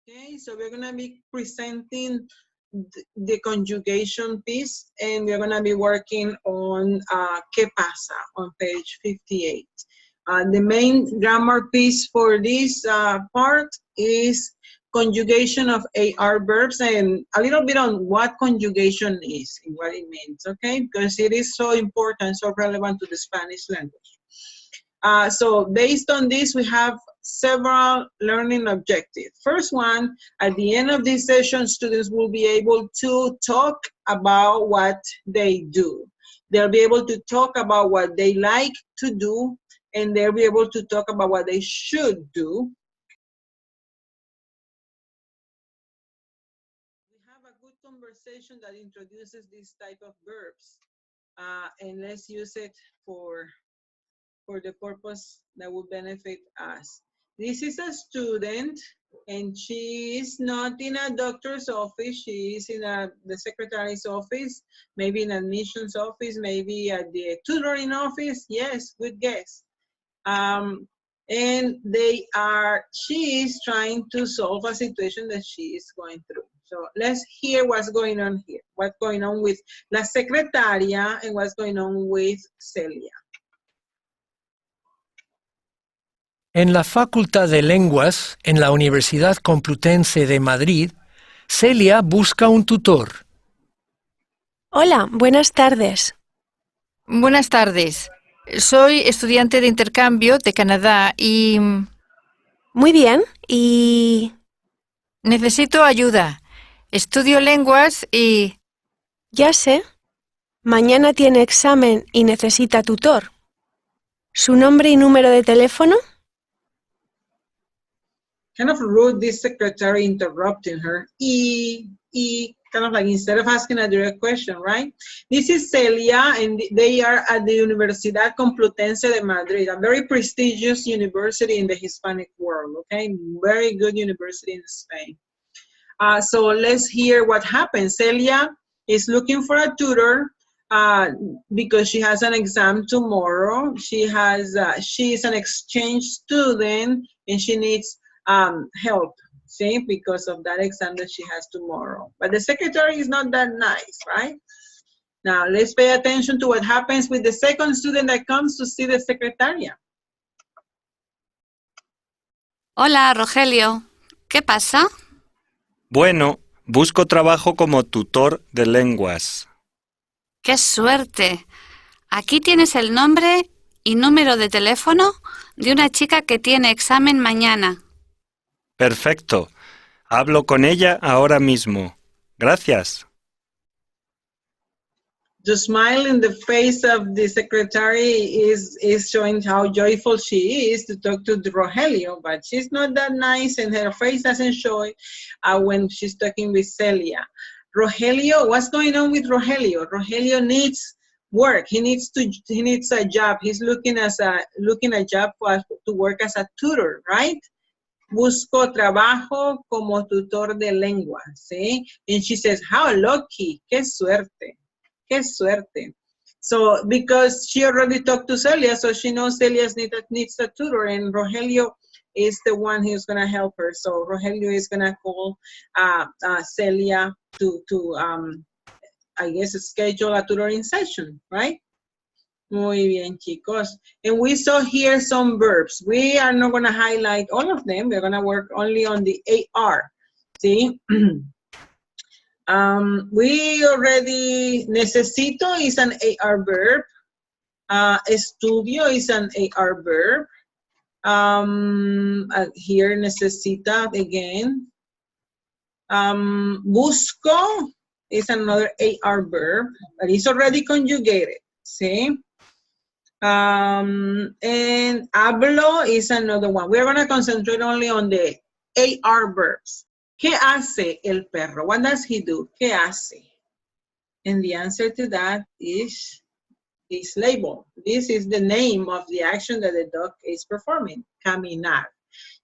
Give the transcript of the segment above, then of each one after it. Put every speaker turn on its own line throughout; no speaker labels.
Okay, so we're gonna be presenting the conjugation piece, and we're gonna be working on ¿qué pasa? On page 58. The main grammar piece for this part is conjugation of AR verbs and a little bit on what conjugation is and what it means, okay? Because it is so important, so relevant to the Spanish language. So based on this, we have several learning objectives. First one, at the end of this session, students will be able to talk about what they do. They'll be able to talk about what they like to do, and they'll be able to talk about what they should do. We have a good conversation that introduces this type of verbs, and let's use it for the purpose that will benefit us. This is a student, and she is not in a doctor's office. She is in the secretary's office, maybe in admissions office, maybe at the tutoring office. Yes, good guess. And she is trying to solve a situation that she is going through. So let's hear what's going on here. What's going on with la secretaria and what's going on with Celia.
En la Facultad de Lenguas, en la Universidad Complutense de Madrid, Celia busca un tutor.
Hola, buenas tardes.
Buenas tardes. Soy estudiante de intercambio de Canadá y...
Muy bien, y...
necesito ayuda. Estudio lenguas y...
Ya sé. Mañana tiene examen y necesita tutor. ¿Su nombre y número de teléfono?
Kind of rude, this secretary interrupting her. Kind of like instead of asking a direct question, right? This is Celia, and they are at the Universidad Complutense de Madrid, a very prestigious university in the Hispanic world, okay? Very good university in Spain. So let's hear what happened. Celia is looking for a tutor because she has an exam tomorrow. She is an exchange student, and she needs help, see, because of that exam that she has tomorrow. But the secretary is not that nice, right? Now, let's pay attention to what happens with the second student that comes to see the secretaria.
Hola, Rogelio. ¿Qué pasa?
Bueno, busco trabajo como tutor de lenguas.
¡Qué suerte! Aquí tienes el nombre y número de teléfono de una chica que tiene examen mañana.
Perfecto. Hablo con ella ahora mismo. Gracias.
The smile in the face of the secretary is showing how joyful she is to talk to Rogelio, but she's not that nice, and her face doesn't show it when she's talking with Celia. Rogelio, what's going on with Rogelio? Rogelio needs work. He needs a job. He's looking a job to work as a tutor, right? Busco trabajo como tutor de lengua, ¿sí? And she says, how lucky, qué suerte, qué suerte. So, because she already talked to Celia, so she knows Celia needs a tutor, and Rogelio is the one who's going to help her. So, Rogelio is going to call Celia to I guess, schedule a tutoring session, right? Muy bien, chicos. And we saw here some verbs. We are not going to highlight all of them. We're going to work only on the AR. See? We already, necesito is an AR verb. Estudio is an AR verb. Here, necesita again. Busco is another AR verb, but it's already conjugated. See? And hablo is another one. We're going to concentrate only on the AR verbs. ¿Qué hace el perro? What does he do? ¿Qué hace? And the answer to that is labeled. This is the name of the action that the dog is performing, caminar.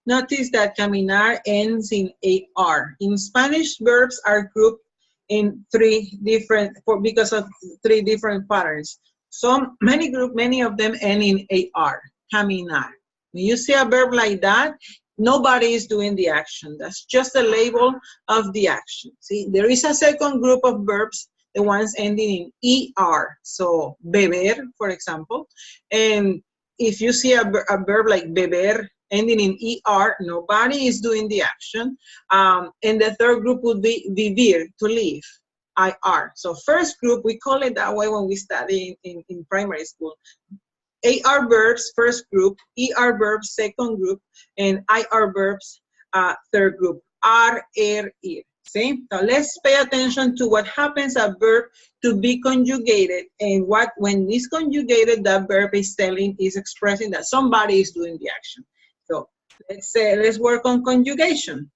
Notice that caminar ends in AR. In Spanish, verbs are grouped in because of three different patterns. So many of them end in AR, caminar. When you see a verb like that, nobody is doing the action. That's just a label of the action. See, there is a second group of verbs, the ones ending in ER. So, beber, for example. And if you see a verb like beber ending in ER, nobody is doing the action. And the third group would be vivir, to live, IR. So first group, we call it that way when we study in primary school. AR verbs, first group, ER verbs, second group, and IR verbs, third group, ir. See? So let's pay attention to what happens a verb to be conjugated, and what, when it's conjugated, that verb is expressing that somebody is doing the action. So let's work on conjugation.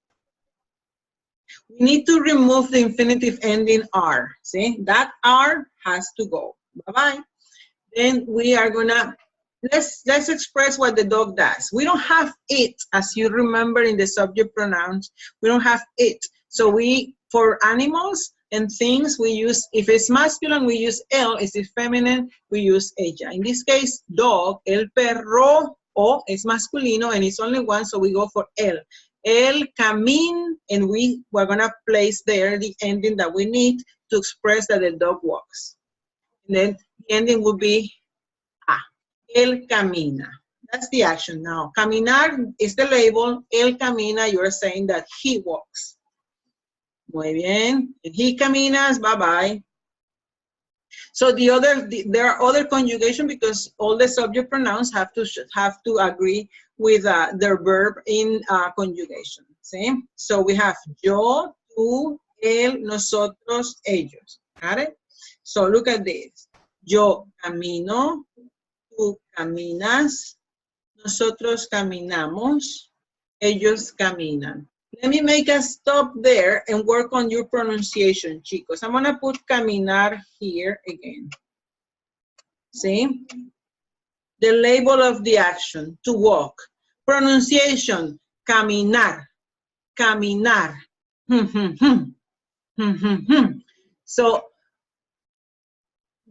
We need to remove the infinitive ending R. See? That R has to go. Bye-bye. Then we are gonna, let's express what the dog does. We don't have it, as you remember in the subject pronouns, we don't have it. So for animals and things, we use, if it's masculine, we use el. If it's feminine, we use ella. In this case, dog, el perro, o es masculino, and it's only one, so we go for el. El camin, and we're gonna place there the ending that we need to express that the dog walks. And then the ending will be a. El camina. That's the action. Now, caminar is the label. El camina, you're saying that he walks. Muy bien. And he caminas, bye-bye. So there are other conjugation because all the subject pronouns have to agree with their verb in conjugation. See? So we have yo, tú, él, nosotros, ellos. Got it? So look at this. Yo camino, tú caminas, nosotros caminamos, ellos caminan. Let me make a stop there and work on your pronunciation, chicos. I'm gonna put caminar here again. See? The label of the action, to walk. Pronunciation, caminar, caminar. So,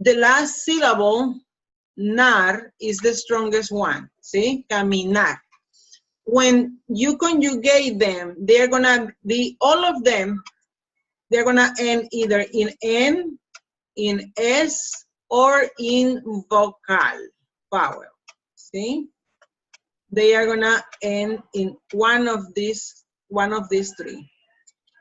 the last syllable, nar, is the strongest one. See? Caminar. When you conjugate them, they're gonna be, all of them, they're gonna end either in N, in S, or in vocal, vowel. See? They are gonna end in one of these three.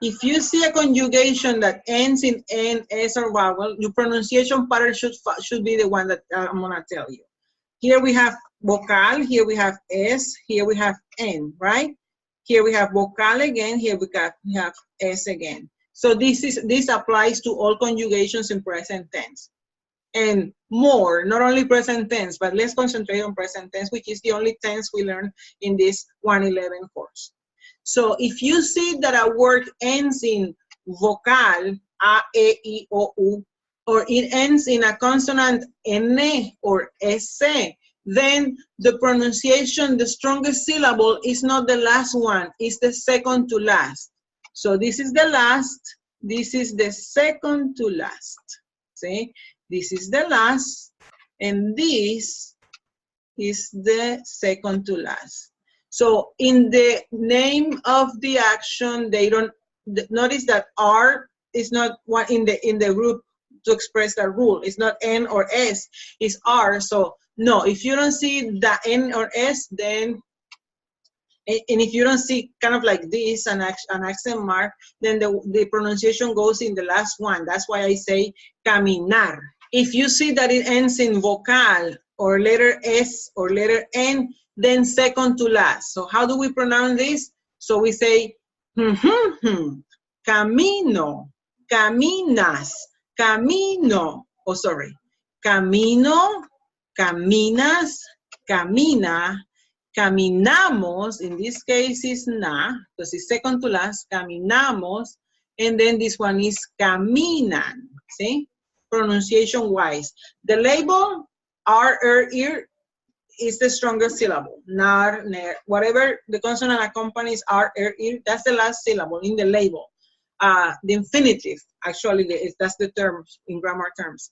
If you see a conjugation that ends in N, S, or vowel, your pronunciation pattern should be the one that I'm gonna tell you. Here we have vocal, here we have S, here we have N, right? Here we have vocal again, here we have S again. So this applies to all conjugations in present tense. And more, not only present tense, but let's concentrate on present tense, which is the only tense we learn in this 111 course. So if you see that a word ends in vocal, A, E, I, O, U, or it ends in a consonant N or S, then the pronunciation, the strongest syllable is not the last one, it's the second to last. So this is the last, this is the second to last. See? This is the last, and this is the second to last. So in the name of the action, they don't, notice that R is not one in the group to express that rule. It's not N or S, it's R. So no, if you don't see the N or S, then, and if you don't see kind of like this, an accent mark, then the pronunciation goes in the last one. That's why I say caminar. If you see that it ends in vocal or letter S or letter N, then second to last. So how do we pronounce this? So we say camino, caminas, camino, oh sorry, camino, caminas, camina, caminamos, in this case is na, because it's second to last, caminamos, and then this one is caminan, see? Pronunciation wise. The label, R, ear, is the strongest syllable. Nar, ner, whatever the consonant accompanies R, ear, that's the last syllable in the label. The infinitive, actually, that's the term in grammar terms.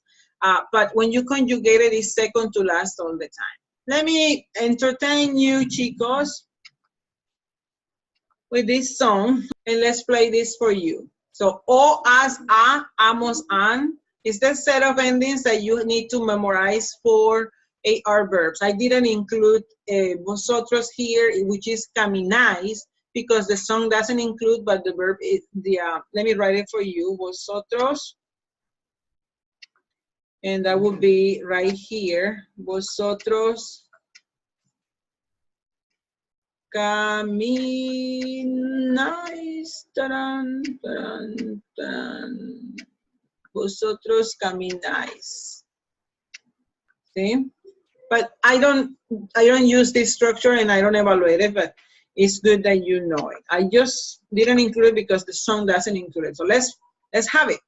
But when you conjugate it, it's second to last all the time. Let me entertain you, chicos. with this song, and let's play this for you. So, o, as, a, hacemos, an is the set of endings that you need to memorize for AR verbs. I didn't include vosotros here, which is camináis, because the song doesn't include, but the verb is let me write it for you, vosotros, and that would be right here, vosotros camináis, taran, taran, taran. Vosotros camináis. See? But I don't use this structure and I don't evaluate it, but it's good that you know it. I just didn't include it because the song doesn't include it. So let's have it.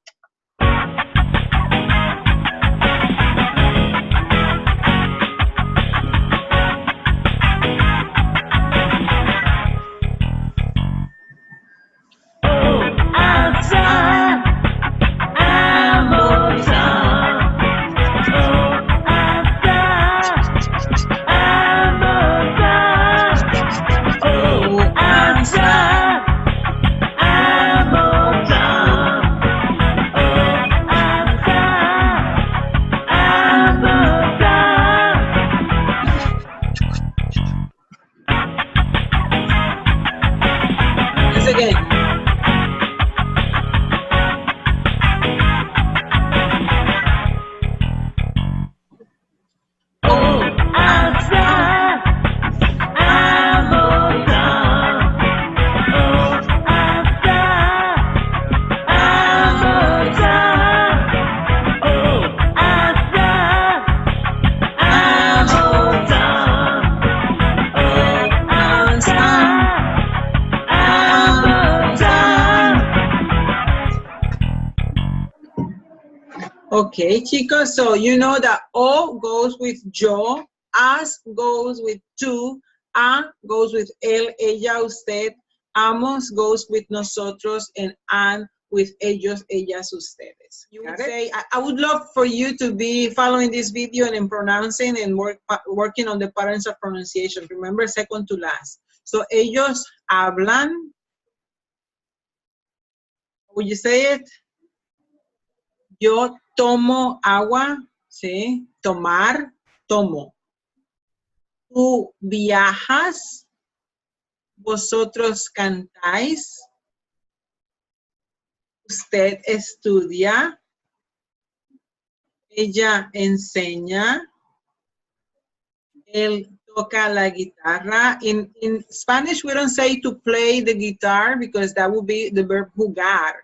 Okay, chicos, so you know that o goes with yo, as goes with tú, a goes with él, ella, usted, hacemos goes with nosotros, and an with ellos, ellas, ustedes. You would say, I would love for you to be following this video and in pronouncing and working on the patterns of pronunciation. Remember, second to last. So, ellos hablan. Would you say it? Yo tomo agua, ¿sí? Tomar, tomo. Tú viajas, vosotros cantáis, usted estudia, ella enseña, él toca la guitarra. In Spanish, we don't say to play the guitar because that would be the verb jugar.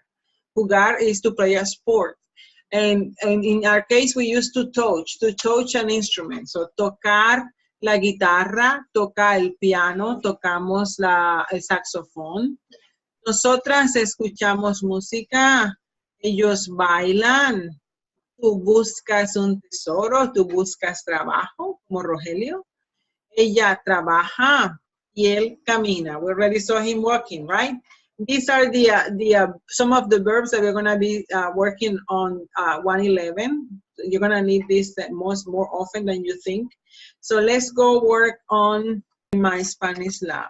Jugar is to play a sport. And in our case, we used to touch an instrument. So, tocar la guitarra, toca el piano, tocamos el saxofón. Nosotras escuchamos música, ellos bailan. Tú buscas un tesoro, tú buscas trabajo, como Rogelio. Ella trabaja y él camina. We already saw him walking, right? These are some of the verbs that we're going to be working on 111. You're going to need this more often than you think. So let's go work on my Spanish lab.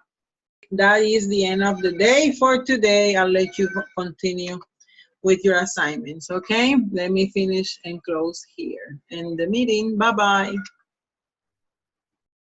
That is the end of the day for today. I'll let you continue with your assignments, okay? Let me finish and close here. And the meeting, bye-bye.